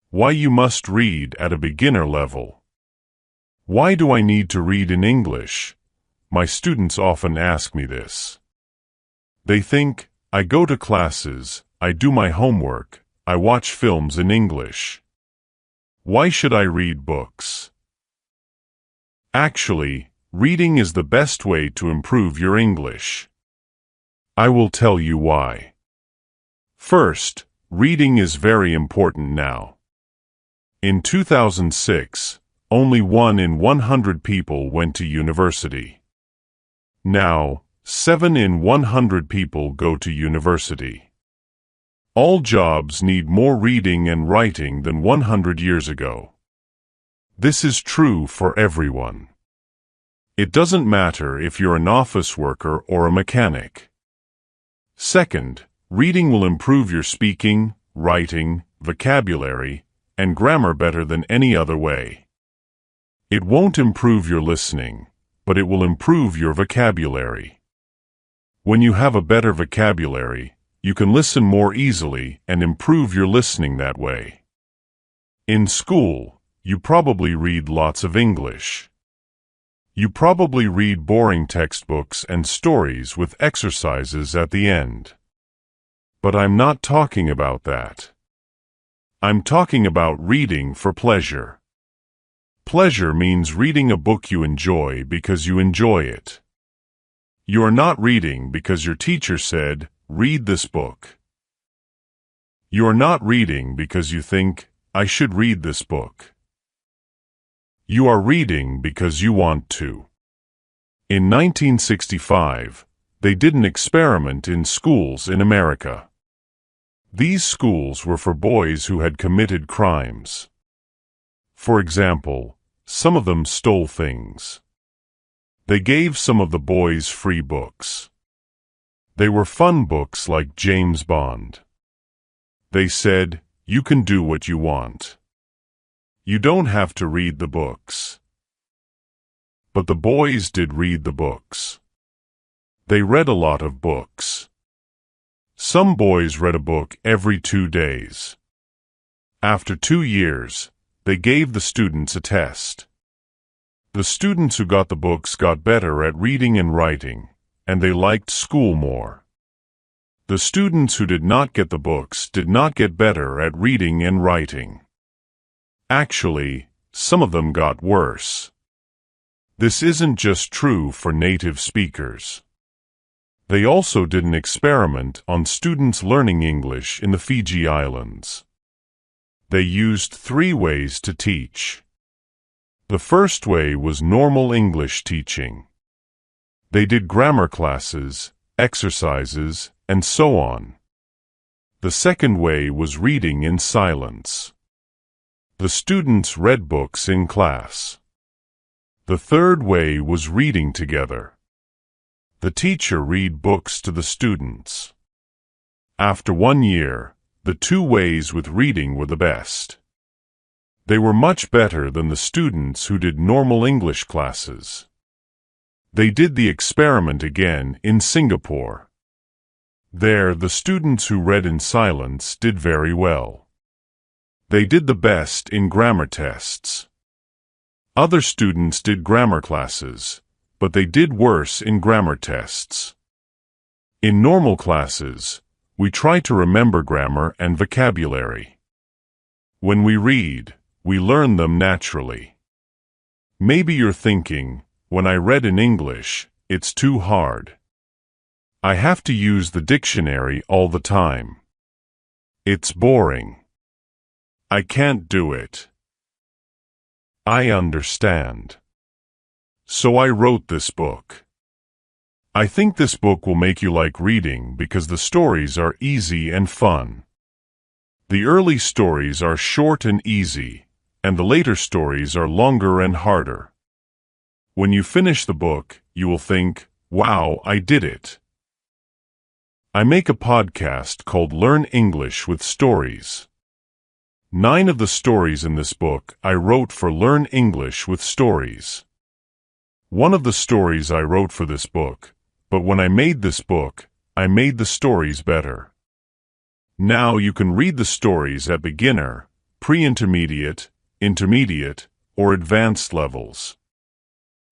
Why you must read at a beginner level. Why do I need to read in English? My students often ask me this. They think, I go to classes, I do my homework, I watch films in English. Why should I read books? Actually, reading is the best way to improve your English. I will tell you why. First, reading is very important now. In 2006, only 1 in 100 people went to university. Now, 7 in 100 people go to university. All jobs need more reading and writing than 100 years ago. This is true for everyone. It doesn't matter if you're an office worker or a mechanic. Second, reading will improve your speaking, writing, vocabulary, and grammar better than any other way. It won't improve your listening, but it will improve your vocabulary. When you have a better vocabulary, you can listen more easily and improve your listening that way. In school, you probably read lots of English. You probably read boring textbooks and stories with exercises at the end. But I'm not talking about that. I'm talking about reading for pleasure. Pleasure means reading a book you enjoy because you enjoy it. You are not reading because your teacher said, read this book. You are not reading because you think, I should read this book. You are reading because you want to. In 1965, they did an experiment in schools in America. These schools were for boys who had committed crimes. For example, some of them stole things. They gave some of the boys free books. They were fun books like James Bond. They said, you can do what you want. You don't have to read the books. But the boys did read the books. They read a lot of books. Some boys read a book every 2 days. After 2 years, they gave the students a test. The students who got the books got better at reading and writing, and they liked school more. The students who did not get the books did not get better at reading and writing. Actually, some of them got worse. This isn't just true for native speakers. They also did an experiment on students learning English in the Fiji Islands. They used 3 ways to teach. The first way was normal English teaching. They did grammar classes, exercises, and so on. The second way was reading in silence. The students read books in class. The third way was reading together. The teacher read books to the students. After 1 year, the 2 ways with reading were the best. They were much better than the students who did normal English classes. They did the experiment again in Singapore. There, the students who read in silence did very well. They did the best in grammar tests. Other students did grammar classes, but they did worse in grammar tests. In normal classes, we try to remember grammar and vocabulary. When we read, we learn them naturally. Maybe you're thinking, when I read in English, it's too hard. I have to use the dictionary all the time. It's boring. I can't do it. I understand. So I wrote this book. I think this book will make you like reading because the stories are easy and fun. The early stories are short and easy, and the later stories are longer and harder. When you finish the book, you will think, wow, I did it. I make a podcast called Learn English with Stories. 9 of the stories in this book I wrote for Learn English with Stories. One of the stories I wrote for this book, but when I made this book, I made the stories better. Now you can read the stories at beginner, pre-intermediate, intermediate, or advanced levels.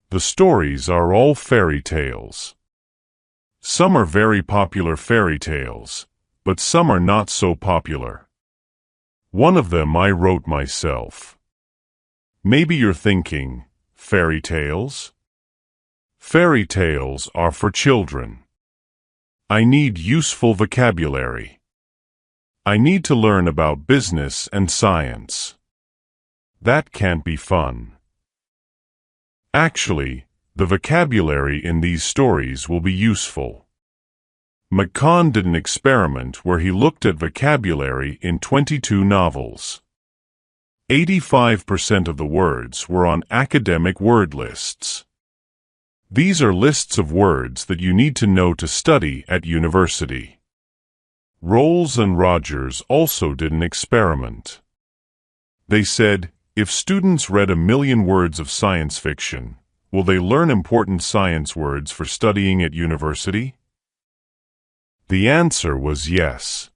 The stories are all fairy tales. Some are very popular fairy tales, but some are not so popular. One of them I wrote myself. Maybe you're thinking, fairy tales? Fairy tales are for children. I need useful vocabulary. I need to learn about business and science. That can't be fun. Actually, the vocabulary in these stories will be useful. McConn did an experiment where he looked at vocabulary in 22 novels. 85% of the words were on academic word lists. These are lists of words that you need to know to study at university. Rolls and Rogers also did an experiment. They said, if students read 1,000,000 words of science fiction, will they learn important science words for studying at university? The answer was yes.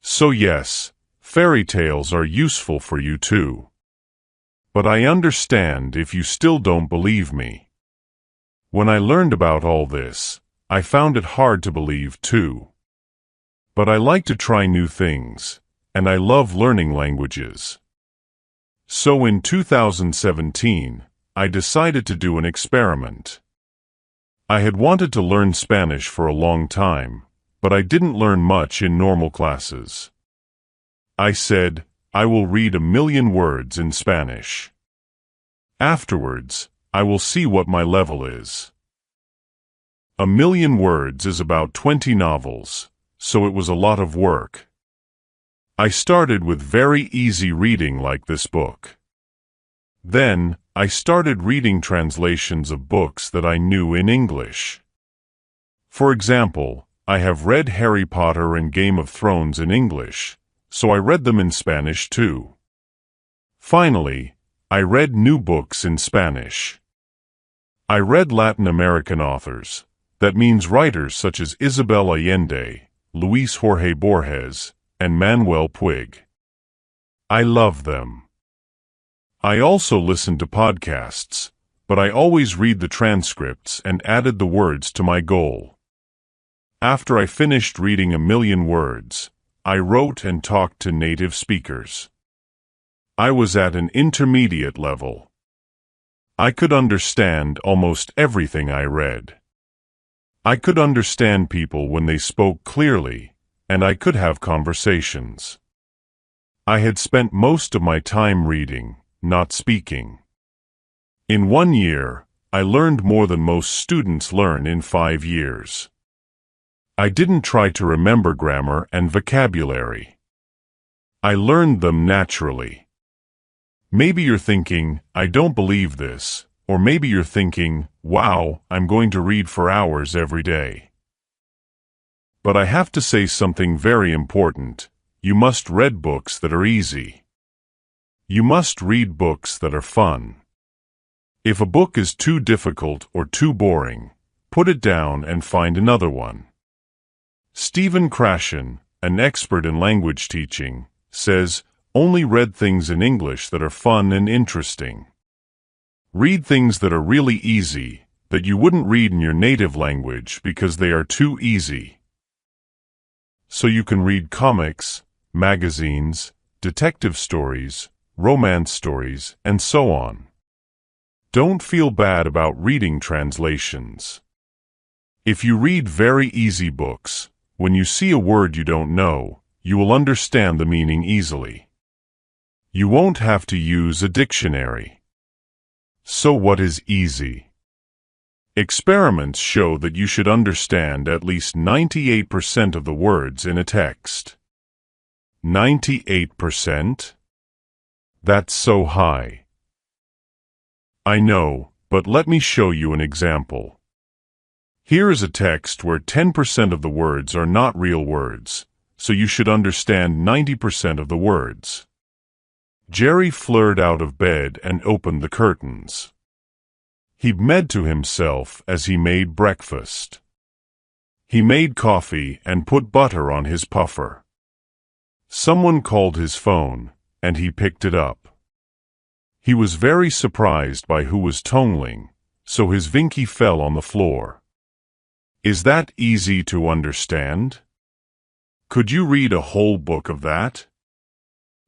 So yes, fairy tales are useful for you too. But I understand if you still don't believe me. When I learned about all this, I found it hard to believe too. But I like to try new things, and I love learning languages. So in 2017, I decided to do an experiment. I had wanted to learn Spanish for a long time, but I didn't learn much in normal classes. I said, I will read 1,000,000 words in Spanish. Afterwards, I will see what my level is. 1,000,000 words is about 20 novels, so it was a lot of work. I started with very easy reading like this book. Then, I started reading translations of books that I knew in English. For example, I have read Harry Potter and Game of Thrones in English, so I read them in Spanish too. Finally, I read new books in Spanish. I read Latin American authors, that means writers such as Isabel Allende, Luis Jorge Borges, and Manuel Puig. I love them. I also listen to podcasts, but I always read the transcripts and added the words to my goal. After I finished reading 1,000,000 words, I wrote and talked to native speakers. I was at an intermediate level. I could understand almost everything I read. I could understand people when they spoke clearly, and I could have conversations. I had spent most of my time reading, not speaking. In 1 year, I learned more than most students learn in 5 years. I didn't try to remember grammar and vocabulary. I learned them naturally. Maybe you're thinking, I don't believe this, or maybe you're thinking, wow, I'm going to read for hours every day. But I have to say something very important. You must read books that are easy. You must read books that are fun. If a book is too difficult or too boring, put it down and find another one. Stephen Krashen, an expert in language teaching, says, only read things in English that are fun and interesting. Read things that are really easy, that you wouldn't read in your native language because they are too easy. So you can read comics, magazines, detective stories, romance stories, and so on. Don't feel bad about reading translations. If you read very easy books, when you see a word you don't know, you will understand the meaning easily. You won't have to use a dictionary. So what is easy? Experiments show that you should understand at least 98% of the words in a text. 98%? That's so high. I know, but let me show you an example. Here is a text where 10% of the words are not real words, so you should understand 90% of the words. Jerry flirted out of bed and opened the curtains. He said to himself as he made breakfast. He made coffee and put butter on his puffer. Someone called his phone. and he picked it up. He was very surprised by who was tonguing, so his Vinky fell on the floor. Is that easy to understand? Could you read a whole book of that?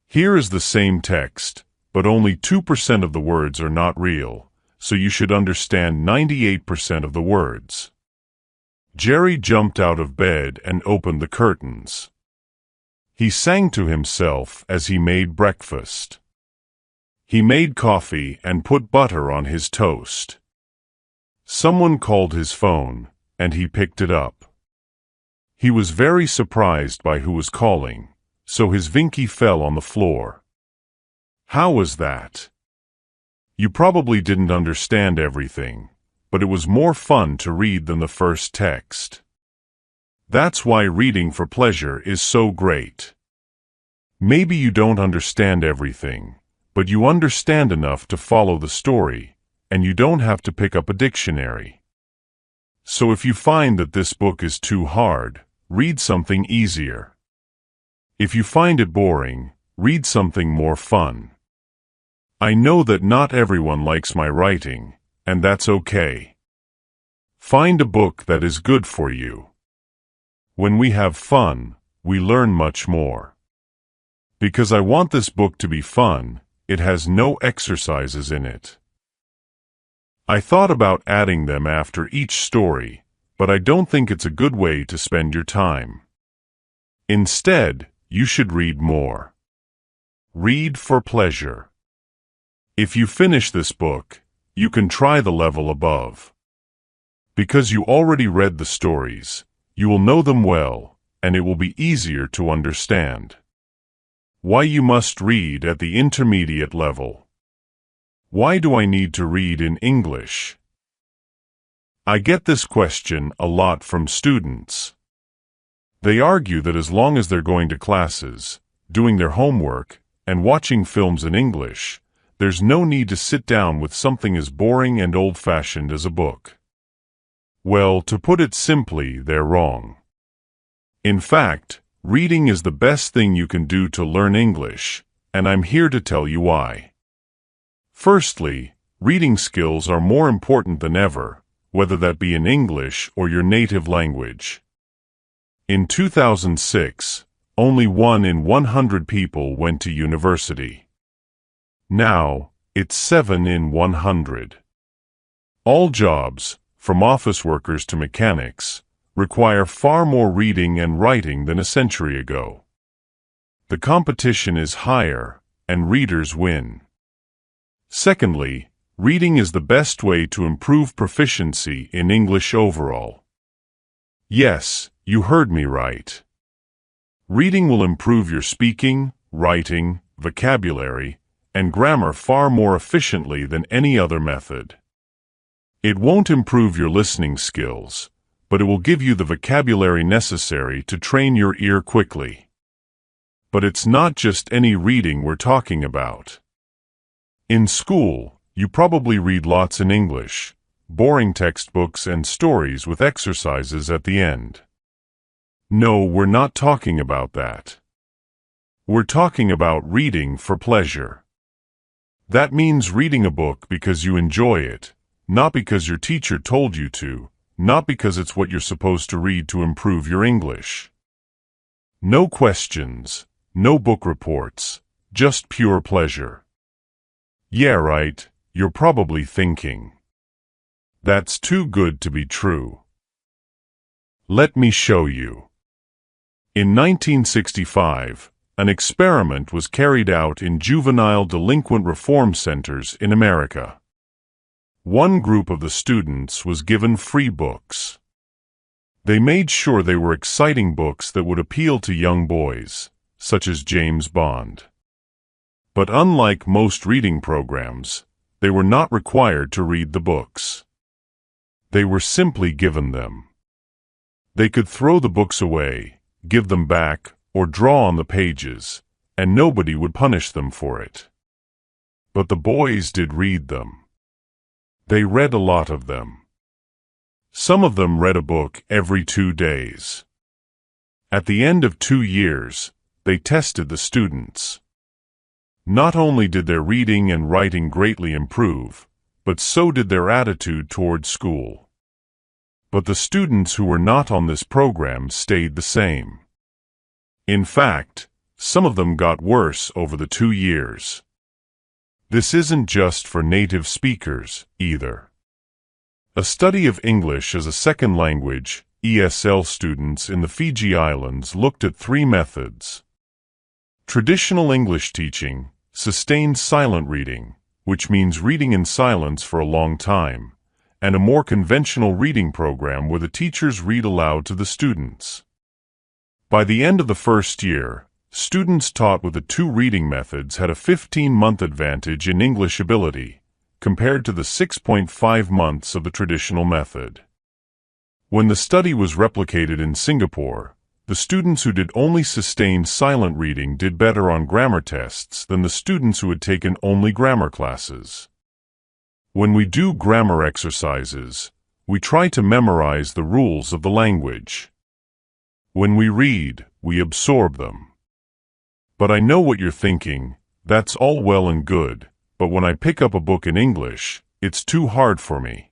Here is the same text, but only 2% of the words are not real, so you should understand 98% of the words. Jerry jumped out of bed and opened the curtains. He sang to himself as he made breakfast. He made coffee and put butter on his toast. Someone called his phone, and he picked it up. He was very surprised by who was calling, so his Vinky fell on the floor. How was that? You probably didn't understand everything, but it was more fun to read than the first text. That's why reading for pleasure is so great. Maybe you don't understand everything, but you understand enough to follow the story, and you don't have to pick up a dictionary. So if you find that this book is too hard, read something easier. If you find it boring, read something more fun. I know that not everyone likes my writing, and that's okay. Find a book that is good for you. When we have fun, we learn much more. Because I want this book to be fun, it has no exercises in it. I thought about adding them after each story, but I don't think it's a good way to spend your time. Instead, you should read more. Read for pleasure. If you finish this book, you can try the level above. Because you already read the stories, you will know them well, and it will be easier to understand. Why you must read at the intermediate level. Why do I need to read in English? I get this question a lot from students. They argue that as long as they're going to classes, doing their homework, and watching films in English, there's no need to sit down with something as boring and old-fashioned as a book. Well, to put it simply, they're wrong. In fact, reading is the best thing you can do to learn English, and I'm here to tell you why. Firstly, reading skills are more important than ever, whether that be in English or your native language. In 2006, only 1 in 100 people went to university. Now, it's 7 in 100. All jobs, from office workers to mechanics, require far more reading and writing than a century ago. The competition is higher, and readers win. Secondly, reading is the best way to improve proficiency in English overall. Yes, you heard me right. Reading will improve your speaking, writing, vocabulary, and grammar far more efficiently than any other method. It won't improve your listening skills, but it will give you the vocabulary necessary to train your ear quickly. But it's not just any reading we're talking about. In school, you probably read lots in English, boring textbooks and stories with exercises at the end. No, we're not talking about that. We're talking about reading for pleasure. That means reading a book because you enjoy it, not because your teacher told you to, not because it's what you're supposed to read to improve your English. No questions, no book reports, just pure pleasure. Yeah, right, you're probably thinking. That's too good to be true. Let me show you. In 1965, an experiment was carried out in juvenile delinquent reform centers in America. One group of the students was given free books. They made sure they were exciting books that would appeal to young boys, such as James Bond. But unlike most reading programs, they were not required to read the books. They were simply given them. They could throw the books away, give them back, or draw on the pages, and nobody would punish them for it. But the boys did read them. They read a lot of them. Some of them read a book every 2 days. At the end of 2 years, they tested the students. Not only did their reading and writing greatly improve, but so did their attitude toward school. But the students who were not on this program stayed the same. In fact, some of them got worse over the 2 years. This isn't just for native speakers, either. A study of English as a second language, ESL students in the Fiji Islands looked at 3 methods. Traditional English teaching, sustained silent reading, which means reading in silence for a long time, and a more conventional reading program where the teachers read aloud to the students. By the end of the first year, students taught with the 2 reading methods had a 15-month advantage in English ability, compared to the 6.5 months of the traditional method. When the study was replicated in Singapore, the students who did only sustained silent reading did better on grammar tests than the students who had taken only grammar classes. When we do grammar exercises, we try to memorize the rules of the language. When we read, we absorb them. But I know what you're thinking, that's all well and good, but when I pick up a book in English, it's too hard for me.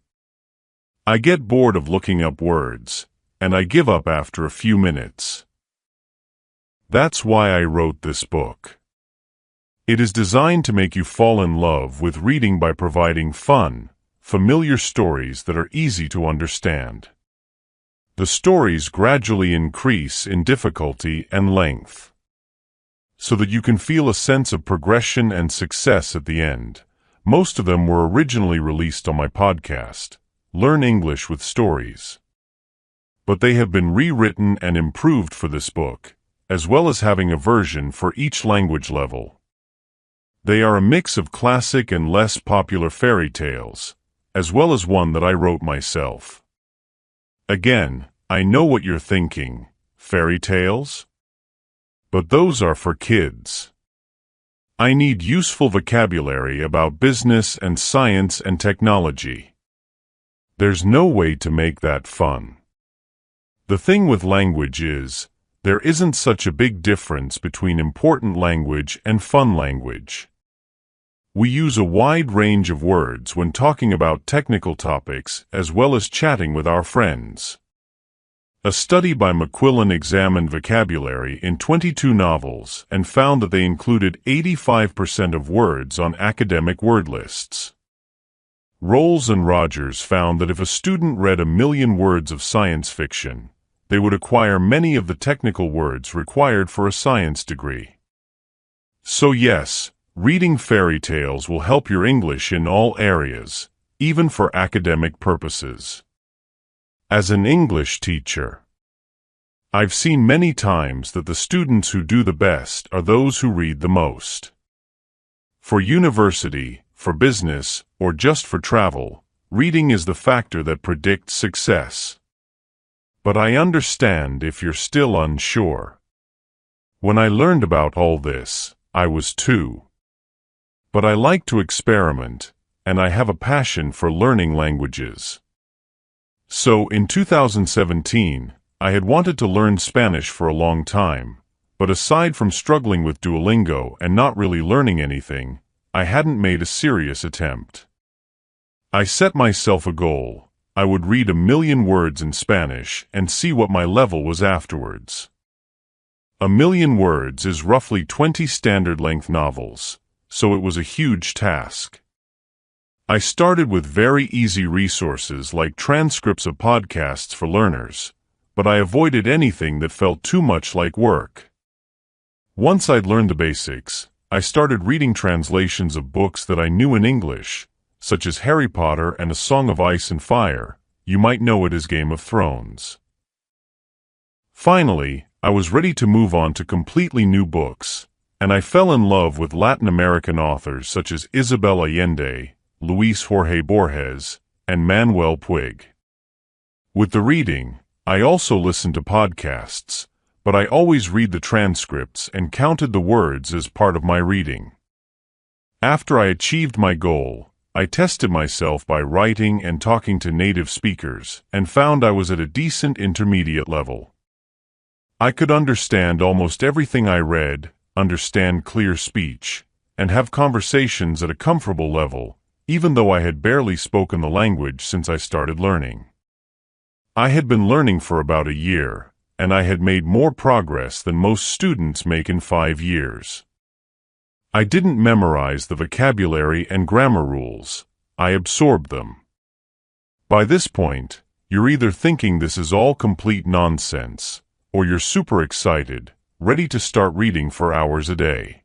I get bored of looking up words, and I give up after a few minutes. That's why I wrote this book. It is designed to make you fall in love with reading by providing fun, familiar stories that are easy to understand. The stories gradually increase in difficulty and length, so that you can feel a sense of progression and success at the end. Most of them were originally released on my podcast, Learn English with Stories. But they have been rewritten and improved for this book, as well as having a version for each language level. They are a mix of classic and less popular fairy tales, as well as one that I wrote myself. Again, I know what you're thinking, fairy tales? But those are for kids. I need useful vocabulary about business and science and technology. There's no way to make that fun. The thing with language is, there isn't such a big difference between important language and fun language. We use a wide range of words when talking about technical topics as well as chatting with our friends. A study by Macquillan examined vocabulary in 22 novels and found that they included 85% of words on academic word lists. Rolls and Rogers found that if a student read 1 million words of science fiction, they would acquire many of the technical words required for a science degree. So yes, reading fairy tales will help your English in all areas, even for academic purposes. As an English teacher, I've seen many times that the students who do the best are those who read the most. For university, for business, or just for travel, reading is the factor that predicts success. But I understand if you're still unsure. When I learned about all this, I was 2. But I like to experiment, and I have a passion for learning languages. So in 2017, I had wanted to learn Spanish for a long time, but aside from struggling with Duolingo and not really learning anything, I hadn't made a serious attempt. I set myself a goal. I would read 1 million words in Spanish and see what my level was afterwards. 1 million words is roughly 20 standard-length novels, so it was a huge task. I started with very easy resources like transcripts of podcasts for learners, but I avoided anything that felt too much like work. Once I'd learned the basics, I started reading translations of books that I knew in English, such as Harry Potter and A Song of Ice and Fire. You might know it as Game of Thrones. Finally, I was ready to move on to completely new books, and I fell in love with Latin American authors such as Isabel Allende, Luis Jorge Borges, and Manuel Puig. With the reading, I also listened to podcasts, but I always read the transcripts and counted the words as part of my reading. After I achieved my goal, I tested myself by writing and talking to native speakers and found I was at a decent intermediate level. I could understand almost everything I read, understand clear speech, and have conversations at a comfortable level, even though I had barely spoken the language since I started learning. I had been learning for about a year, and I had made more progress than most students make in 5 years. I didn't memorize the vocabulary and grammar rules, I absorbed them. By this point, you're either thinking this is all complete nonsense, or you're super excited, ready to start reading for hours a day.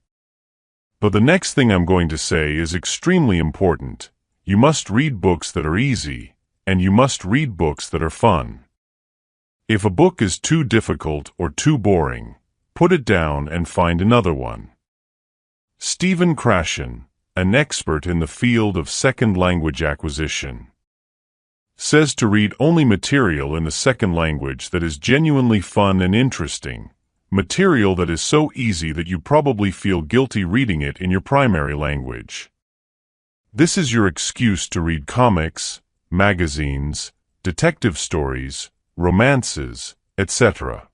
But the next thing I'm going to say is extremely important. You must read books that are easy, and you must read books that are fun. If a book is too difficult or too boring, put it down and find another one. Stephen Krashen, an expert in the field of second language acquisition, says to read only material in the second language that is genuinely fun and interesting, material that is so easy that you probably feel guilty reading it in your primary language. This is your excuse to read comics, magazines, detective stories, romances, etc.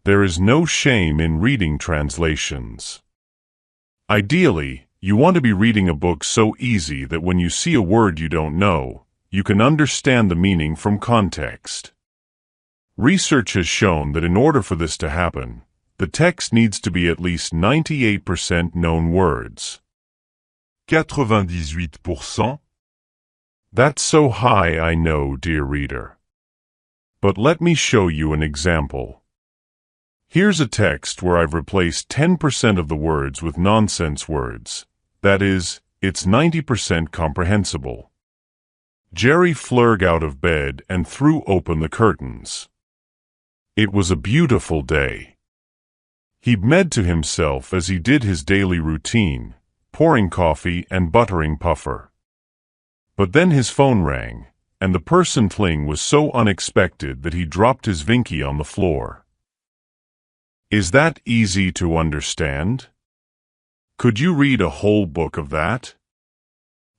There is no shame in reading translations. Ideally, you want to be reading a book so easy that when you see a word you don't know, you can understand the meaning from context. Research has shown that in order for this to happen, the text needs to be at least 98% known words. 98%? That's so high, I know, dear reader. But let me show you an example. Here's a text where I've replaced 10% of the words with nonsense words. That is, it's 90% comprehensible. Jerry flirted out of bed and threw open the curtains. It was a beautiful day. He said to himself as he did his daily routine, pouring coffee and buttering puffer. But then his phone rang, and the person calling was so unexpected that he dropped his Vinky on the floor. Is that easy to understand? Could you read a whole book of that?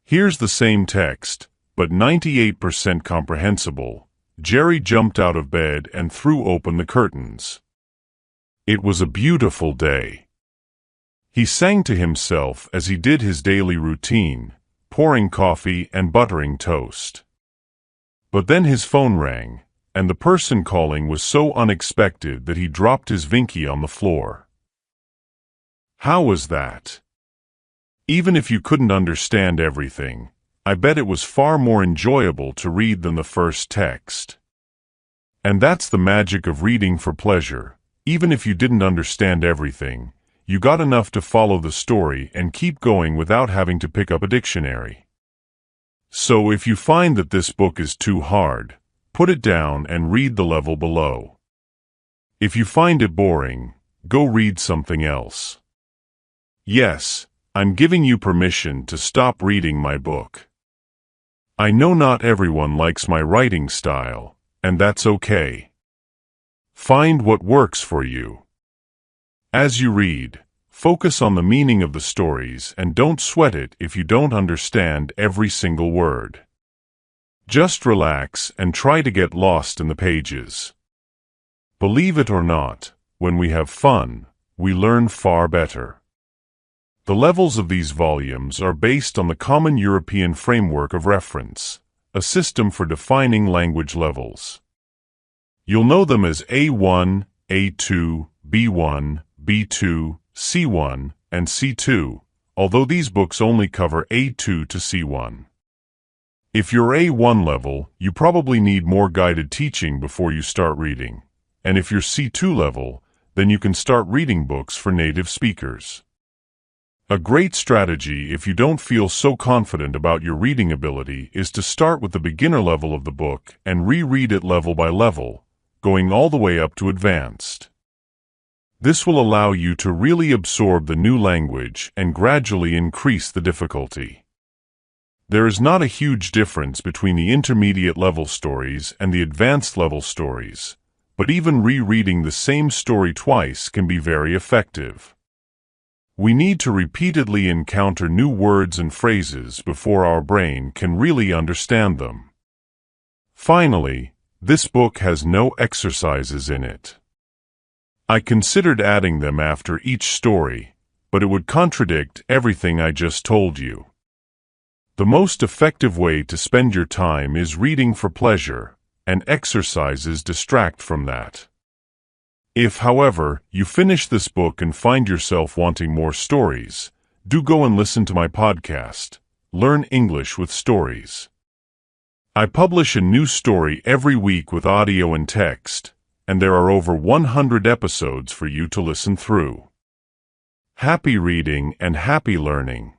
Here's the same text, but 98% comprehensible. Jerry jumped out of bed and threw open the curtains. It was a beautiful day. He sang to himself as he did his daily routine, pouring coffee and buttering toast. But then his phone rang, and the person calling was so unexpected that he dropped his Vinky on the floor. How was that? Even if you couldn't understand everything, I bet it was far more enjoyable to read than the first text. And that's the magic of reading for pleasure. Even if you didn't understand everything, you got enough to follow the story and keep going without having to pick up a dictionary. So if you find that this book is too hard, put it down and read the level below. If you find it boring, go read something else. Yes, I'm giving you permission to stop reading my book. I know not everyone likes my writing style, and that's okay. Find what works for you. As you read, focus on the meaning of the stories and don't sweat it if you don't understand every single word. Just relax and try to get lost in the pages. Believe it or not, when we have fun, we learn far better. The levels of these volumes are based on the Common European Framework of Reference, a system for defining language levels. You'll know them as A1, A2, B1, B2, C1, and C2, although these books only cover A2 to C1. If you're A1 level, you probably need more guided teaching before you start reading, and if you're C2 level, then you can start reading books for native speakers. A great strategy if you don't feel so confident about your reading ability is to start with the beginner level of the book and reread it level by level, going all the way up to advanced. This will allow you to really absorb the new language and gradually increase the difficulty. There is not a huge difference between the intermediate level stories and the advanced level stories, but even rereading the same story twice can be very effective. We need to repeatedly encounter new words and phrases before our brain can really understand them. Finally, this book has no exercises in it. I considered adding them after each story, but it would contradict everything I just told you. The most effective way to spend your time is reading for pleasure, and exercises distract from that. If, however, you finish this book and find yourself wanting more stories, do go and listen to my podcast, Learn English with Stories. I publish a new story every week with audio and text, and there are over 100 episodes for you to listen through. Happy reading and happy learning.